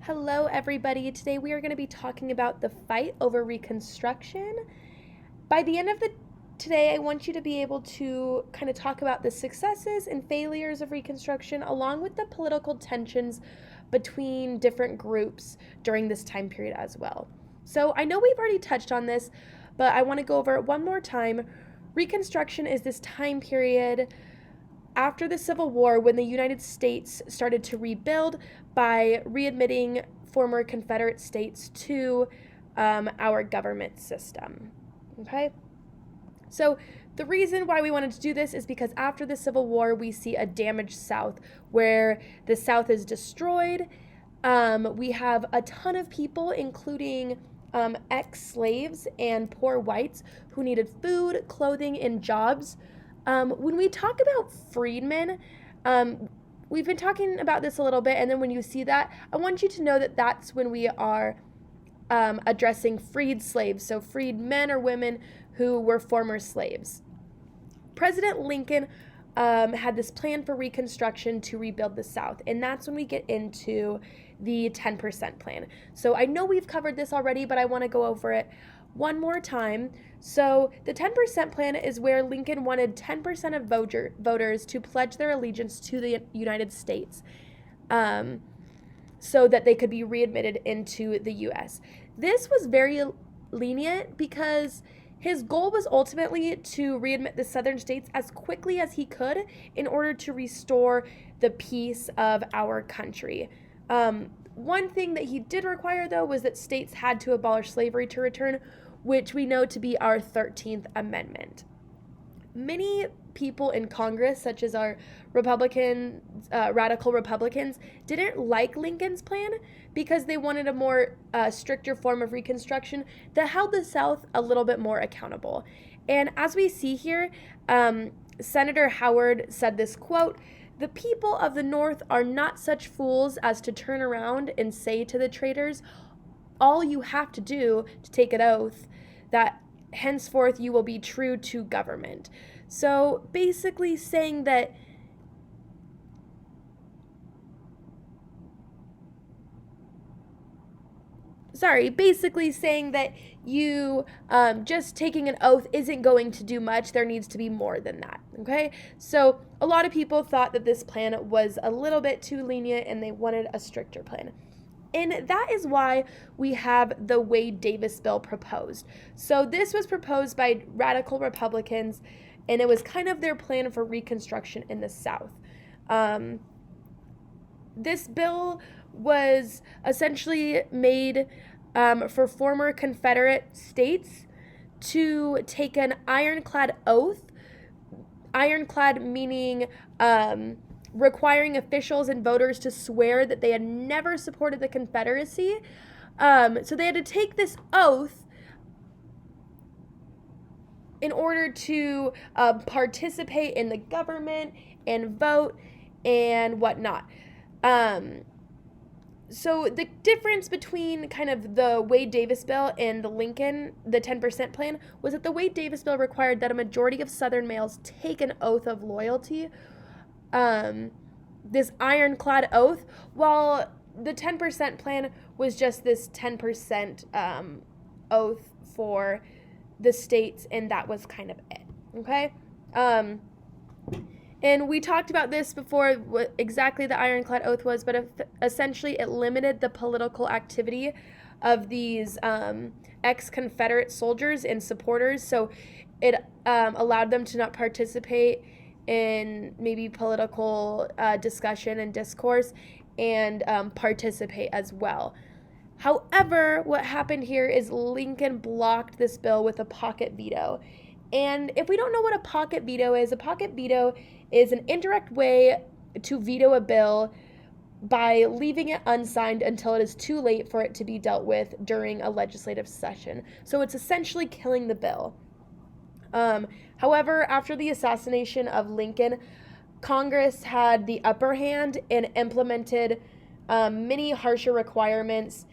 Hello, everybody. Today we are going to be talking about the fight over Reconstruction. By the end of today, I want you to be able to kind of talk about the successes and failures of Reconstruction, along with the political tensions between different groups during this time period as well. So I know we've already touched on this, but I want to go over it one more time. Reconstruction is this time period after the Civil War when the United States started to rebuild by readmitting former Confederate states to our government system. Okay? So the reason why we wanted to do this is because after the Civil War, we see a damaged South where the South is destroyed. We have a ton of people, including ex-slaves and poor whites who needed food, clothing, and jobs. When we talk about freedmen, we've been talking about this a little bit, and then when you see that, I want you to know that that's when we are addressing freed slaves, so freed men or women who were former slaves. President Lincoln had this plan for Reconstruction to rebuild the South, and that's when we get into the 10% plan. So I know we've covered this already, but I want to go over it one more time. So the 10% plan is where Lincoln wanted 10% of voters to pledge their allegiance to the United States so that they could be readmitted into the U.S. This was very lenient because his goal was ultimately to readmit the southern states as quickly as he could in order to restore the peace of our country. One thing that he did require, though, was that states had to abolish slavery to return, which we know to be our 13th Amendment. Many people in Congress, such as our radical Republicans, didn't like Lincoln's plan because they wanted a more stricter form of Reconstruction that held the South a little bit more accountable. And as we see here, Senator Howard said this quote, "The people of the North are not such fools as to turn around and say to the traitors, all you have to do to take an oath that henceforth you will be true to government." So basically saying that you just taking an oath isn't going to do much. There needs to be more than that, okay? So a lot of people thought that this plan was a little bit too lenient and they wanted a stricter plan. And that is why we have the Wade-Davis bill proposed. So this was proposed by radical Republicans, and it was kind of their plan for Reconstruction in the South. This bill was essentially made for former Confederate states to take an ironclad oath. Ironclad meaning requiring officials and voters to swear that they had never supported the Confederacy. So they had to take this oath in order to participate in the government and vote and whatnot. So the difference between kind of the Wade-Davis bill and the 10% plan, was that the Wade-Davis bill required that a majority of Southern males take an oath of loyalty, this ironclad oath, while the 10% plan was just this 10% oath for the states, and that was kind of it, okay? And we talked about this before, what exactly the ironclad oath was, but essentially it limited the political activity of these ex-Confederate soldiers and supporters, so it allowed them to not participate in maybe political discussion and discourse and participate as well. However, what happened here is Lincoln blocked this bill with a pocket veto. And if we don't know what a pocket veto is an indirect way to veto a bill by leaving it unsigned until it is too late for it to be dealt with during a legislative session. So it's essentially killing the bill. However, after the assassination of Lincoln, Congress had the upper hand and implemented many harsher requirements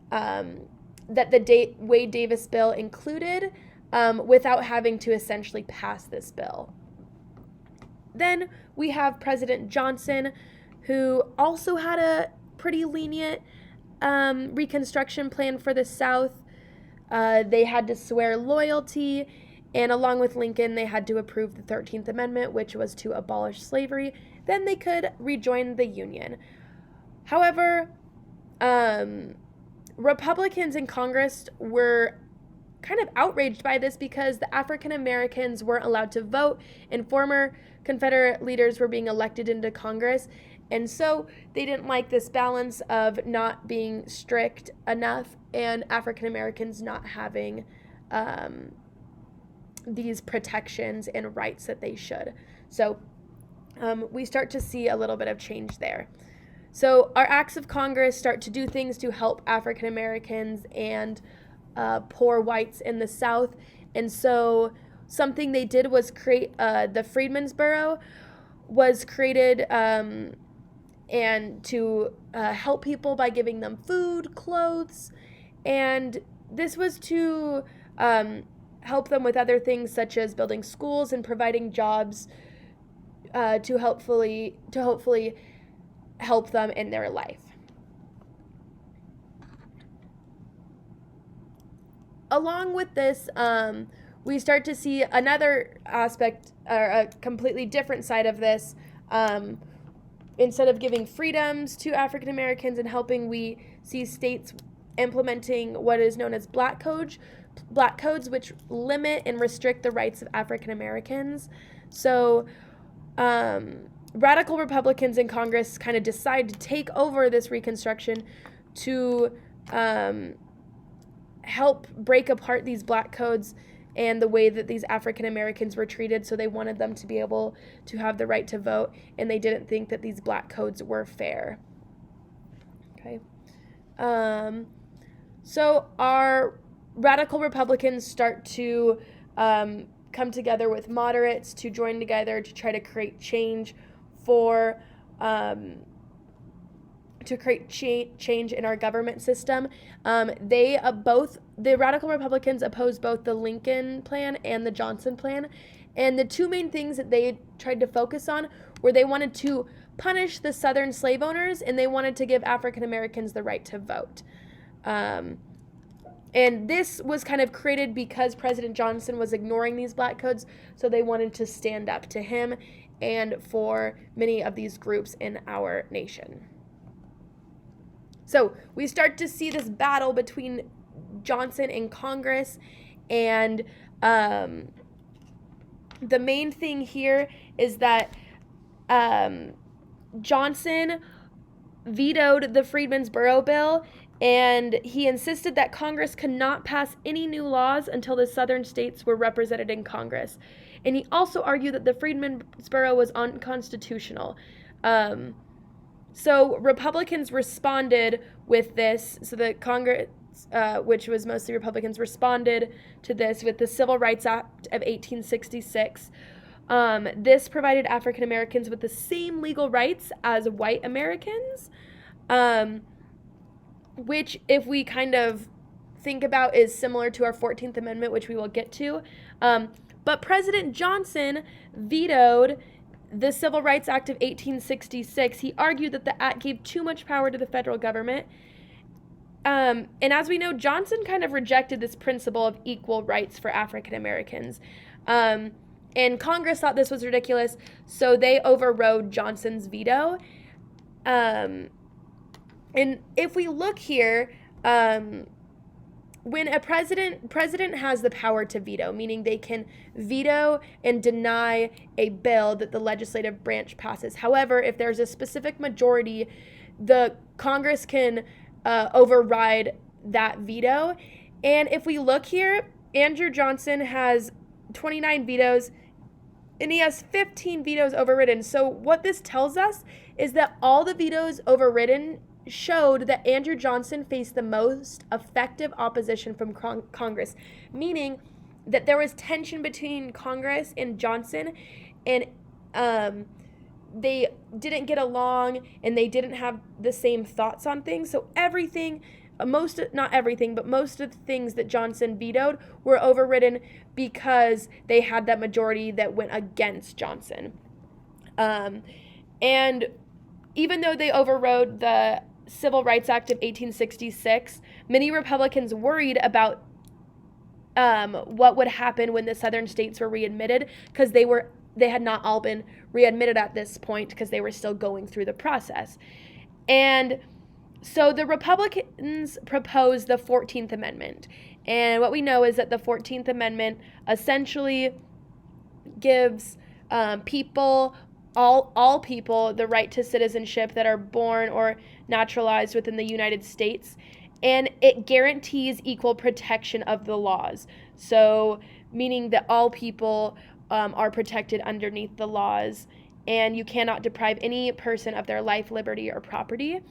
that the Wade-Davis bill included without having to essentially pass this bill. Then we have President Johnson, who also had a pretty lenient Reconstruction plan for the South, they had to swear loyalty, and along with Lincoln, they had to approve the 13th Amendment, which was to abolish slavery. Then they could rejoin the Union. However, Republicans in Congress were kind of outraged by this because the African Americans weren't allowed to vote, and former Confederate leaders were being elected into Congress. And so they didn't like this balance of not being strict enough and African Americans not having these protections and rights that they should. So we start to see a little bit of change there. So our acts of Congress start to do things to help African Americans and poor whites in the South. And so something they did was create the Freedmen's Bureau was created and to help people by giving them food, clothes, and this was to help them with other things such as building schools and providing jobs to hopefully help them in their life. Along with this, we start to see another aspect, or a completely different side of this. Instead of giving freedoms to African Americans and helping, we see states implementing what is known as black codes, which limit and restrict the rights of African Americans. So radical Republicans in Congress kind of decide to take over this Reconstruction to help break apart these black codes and the way that these African Americans were treated. So they wanted them to be able to have the right to vote, and they didn't think that these black codes were fair. Okay. So our radical Republicans start to come together with moderates to join together to try to create change for change in our government system. The radical Republicans opposed both the Lincoln plan and the Johnson plan. And the two main things that they tried to focus on were they wanted to punish the Southern slave owners, and they wanted to give African Americans the right to vote. And this was kind of created because President Johnson was ignoring these black codes, so they wanted to stand up to him and for many of these groups in our nation. So we start to see this battle between Johnson and Congress, and the main thing here is that Johnson vetoed the Freedmen's Bureau bill, and he insisted that Congress could not pass any new laws until the southern states were represented in Congress. And he also argued that the Freedmen's Bureau was unconstitutional. So Republicans responded with this. So the Congress, which was mostly Republicans, responded to this with the Civil Rights Act of 1866. This provided African Americans with the same legal rights as white Americans, which, if we kind of think about, is similar to our 14th Amendment, which we will get to. But President Johnson vetoed the Civil Rights Act of 1866. He argued that the act gave too much power to the federal government. And as we know, Johnson kind of rejected this principle of equal rights for African Americans. And Congress thought this was ridiculous, so they overrode Johnson's veto. And if we look here, when a president has the power to veto, meaning they can veto and deny a bill that the legislative branch passes. However, if there's a specific majority, the Congress can override that veto. And if we look here, Andrew Johnson has 29 vetoes, and he has 15 vetoes overridden. So what this tells us is that all the vetoes overridden showed that Andrew Johnson faced the most effective opposition from Congress, meaning that there was tension between Congress and Johnson, and they didn't get along, and they didn't have the same thoughts on things. So most of the things that Johnson vetoed were overridden because they had that majority that went against Johnson. And even though they overrode the Civil Rights Act of 1866, many Republicans worried about what would happen when the southern states were readmitted, because they had not all been readmitted at this point because they were still going through the process. And so the Republicans proposed the 14th Amendment. And what we know is that the 14th Amendment essentially gives people, all people, the right to citizenship that are born or naturalized within the United States. And it guarantees equal protection of the laws. So meaning that all people are protected underneath the laws, and you cannot deprive any person of their life, liberty, or property.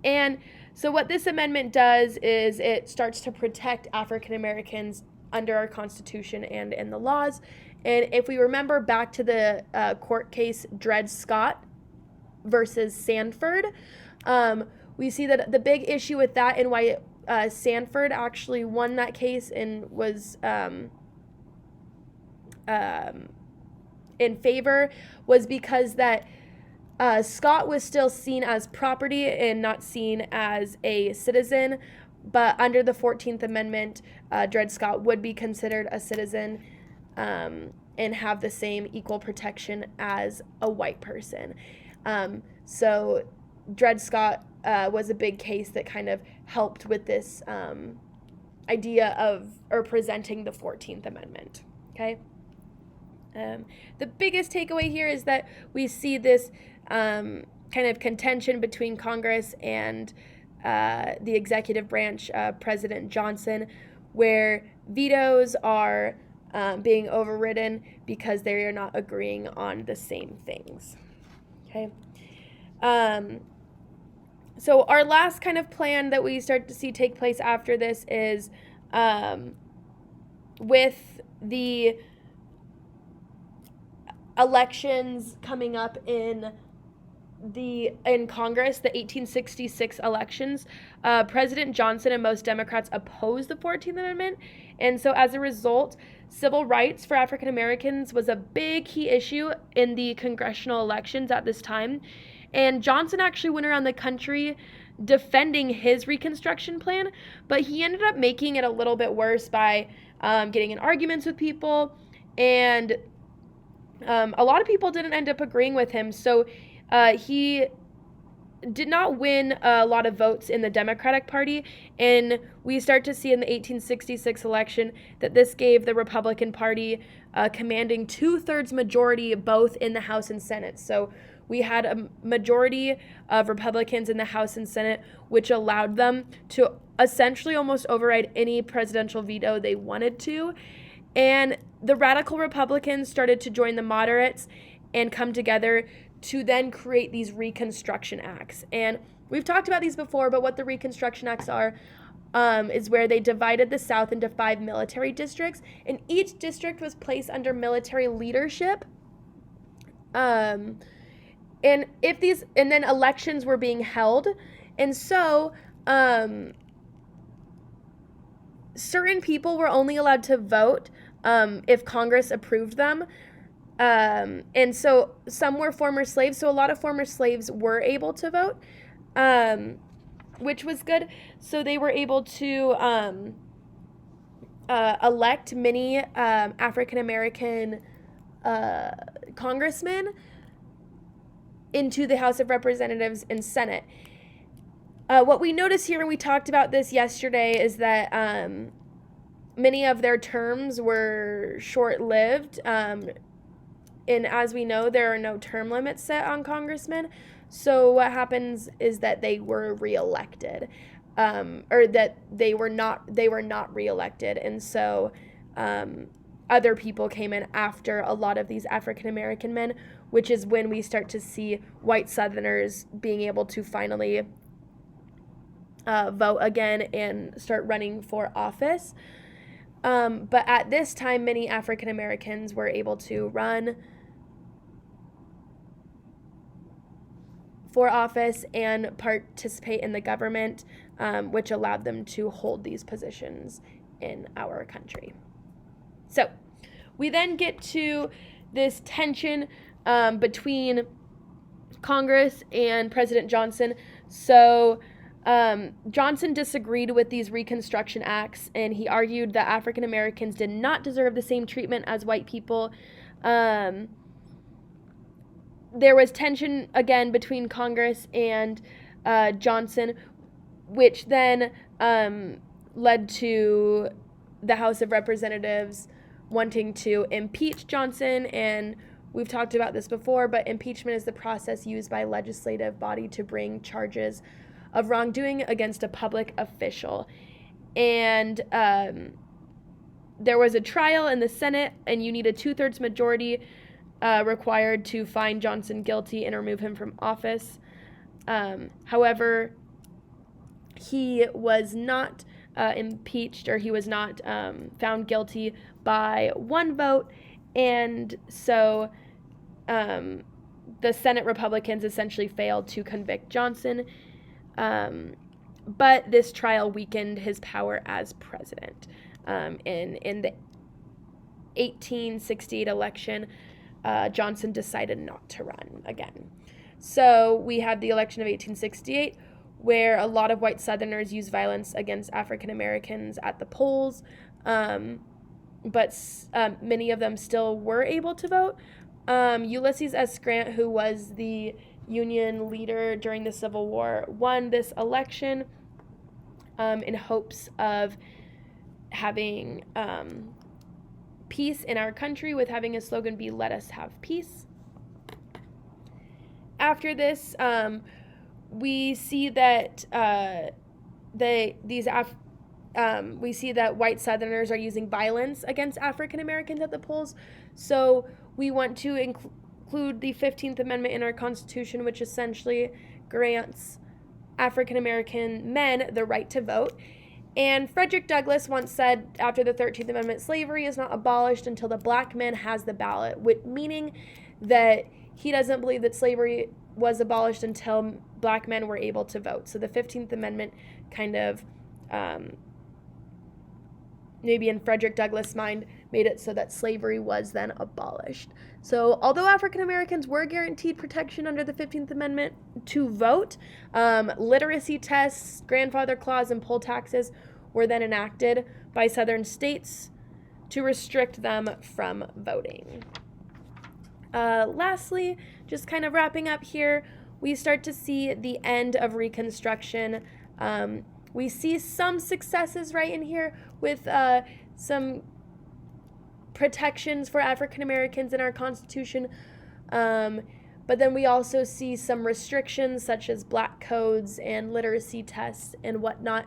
And so what this amendment does is it starts to protect African Americans under our Constitution and in the laws. And if we remember back to the court case Dred Scott versus Sanford, we see that the big issue with that and why Sanford actually won that case and was in favor was because that Scott was still seen as property and not seen as a citizen, but under the 14th Amendment, Dred Scott would be considered a citizen and have the same equal protection as a white person. So Dred Scott was a big case that kind of helped with this idea of, or presenting the 14th Amendment, okay? The biggest takeaway here is that we see this kind of contention between Congress and the executive branch, President Johnson, where vetoes are being overridden because they are not agreeing on the same things, okay? So our last kind of plan that we start to see take place after this is with the elections coming up in Congress, the 1866 elections. President Johnson and most Democrats opposed the 14th Amendment, and so as a result, civil rights for African Americans was a big key issue in the congressional elections at this time. And Johnson actually went around the country defending his Reconstruction plan, but he ended up making it a little bit worse by getting in arguments with people, and a lot of people didn't end up agreeing with him. So he did not win a lot of votes in the Democratic Party, and we start to see in the 1866 election that this gave the Republican Party a commanding 2/3 majority both in the House and Senate. So we had a majority of Republicans in the House and Senate, which allowed them to essentially almost override any presidential veto they wanted to. And the radical Republicans started to join the moderates and come together to then create these Reconstruction Acts. And we've talked about these before, but what the Reconstruction Acts are is where they divided the South into 5 military districts, and each district was placed under military leadership. And then elections were being held, and so certain people were only allowed to vote if Congress approved them. And so some were former slaves, so a lot of former slaves were able to vote, which was good. So they were able to elect many African American congressmen into the House of Representatives and Senate. What we notice here, and we talked about this yesterday, is that many of their terms were short-lived. And as we know, there are no term limits set on congressmen. So what happens is that they were reelected, or that they were not reelected. And so other people came in after a lot of these African American men, which is when we start to see white Southerners being able to finally vote again and start running for office. But at this time, many African Americans were able to run for office and participate in the government, which allowed them to hold these positions in our country. So we then get to this tension between Congress and President Johnson. So Johnson disagreed with these Reconstruction acts, and he argued that African Americans did not deserve the same treatment as white people. There was tension again between Congress and Johnson, which then led to the House of Representatives wanting to impeach Johnson. And we've talked about this before, but impeachment is the process used by a legislative body to bring charges of wrongdoing against a public official. And there was a trial in the Senate, and you need a 2/3 majority required to find Johnson guilty and remove him from office. However, he was not impeached, or he was not found guilty by one vote, and so the Senate Republicans essentially failed to convict Johnson, but this trial weakened his power as president. In the 1868 election, Johnson decided not to run again. So we have the election of 1868, where a lot of white Southerners used violence against African Americans at the polls, but many of them still were able to vote. Ulysses S. Grant, who was the Union leader during the Civil War, won this election in hopes of having peace in our country, with having his slogan be "Let us have peace." After this, we see that we see that white Southerners are using violence against African Americans at the polls. So we want to include the 15th Amendment in our Constitution, which essentially grants African American men the right to vote. And Frederick Douglass once said, after the 13th Amendment, slavery is not abolished until the black man has the ballot, meaning that he doesn't believe that slavery was abolished until black men were able to vote. So the 15th Amendment kind of, maybe in Frederick Douglass' mind, made it so that slavery was then abolished. So although African Americans were guaranteed protection under the 15th Amendment to vote, literacy tests, grandfather clause, and poll taxes were then enacted by Southern states to restrict them from voting. Lastly, just kind of wrapping up here, we start to see the end of Reconstruction. We see some successes right in here with some protections for African Americans in our Constitution, but then we also see some restrictions such as black codes and literacy tests and whatnot.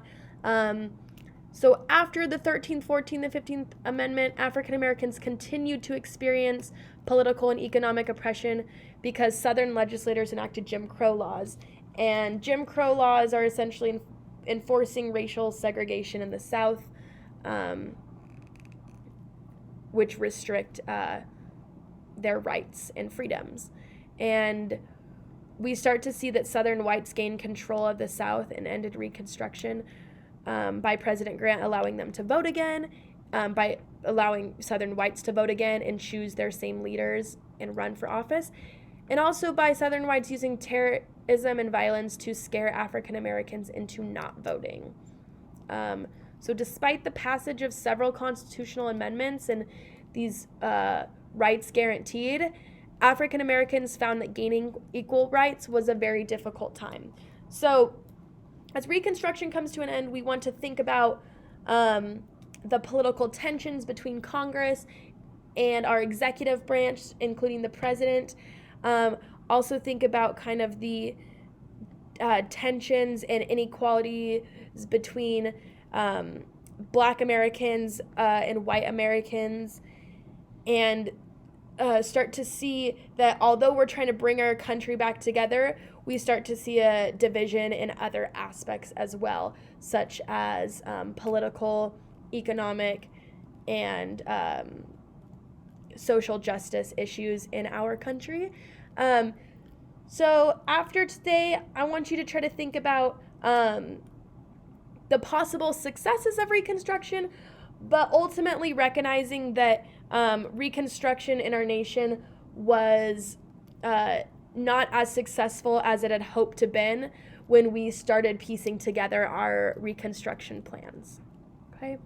So after the 13th, 14th, and 15th Amendment, African Americans continued to experience political and economic oppression because Southern legislators enacted Jim Crow laws. And Jim Crow laws are essentially enforcing racial segregation in the South, which restrict their rights and freedoms. And we start to see that Southern whites gained control of the South and ended Reconstruction by President Grant allowing them to vote again, by allowing Southern whites to vote again and choose their same leaders and run for office, and also by Southern whites using terrorism and violence to scare African Americans into not voting. So despite the passage of several constitutional amendments and these rights guaranteed, African Americans found that gaining equal rights was a very difficult time. So as Reconstruction comes to an end, we want to think about the political tensions between Congress and our executive branch, including the president. Also think about kind of the tensions and inequalities between Black Americans and white Americans, and start to see that although we're trying to bring our country back together, we start to see a division in other aspects as well, such as political, economic, and social justice issues in our country. So after today, I want you to try to think about the possible successes of Reconstruction, but ultimately recognizing that Reconstruction in our nation was not as successful as it had hoped to been, when we started piecing together our Reconstruction plans. Okay?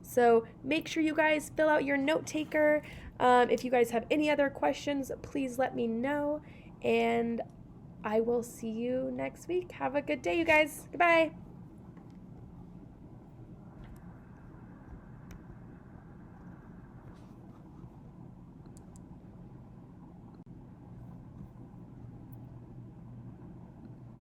So make sure you guys fill out your note taker. If you guys have any other questions, please let me know. And I will see you next week. Have a good day, you guys. Goodbye.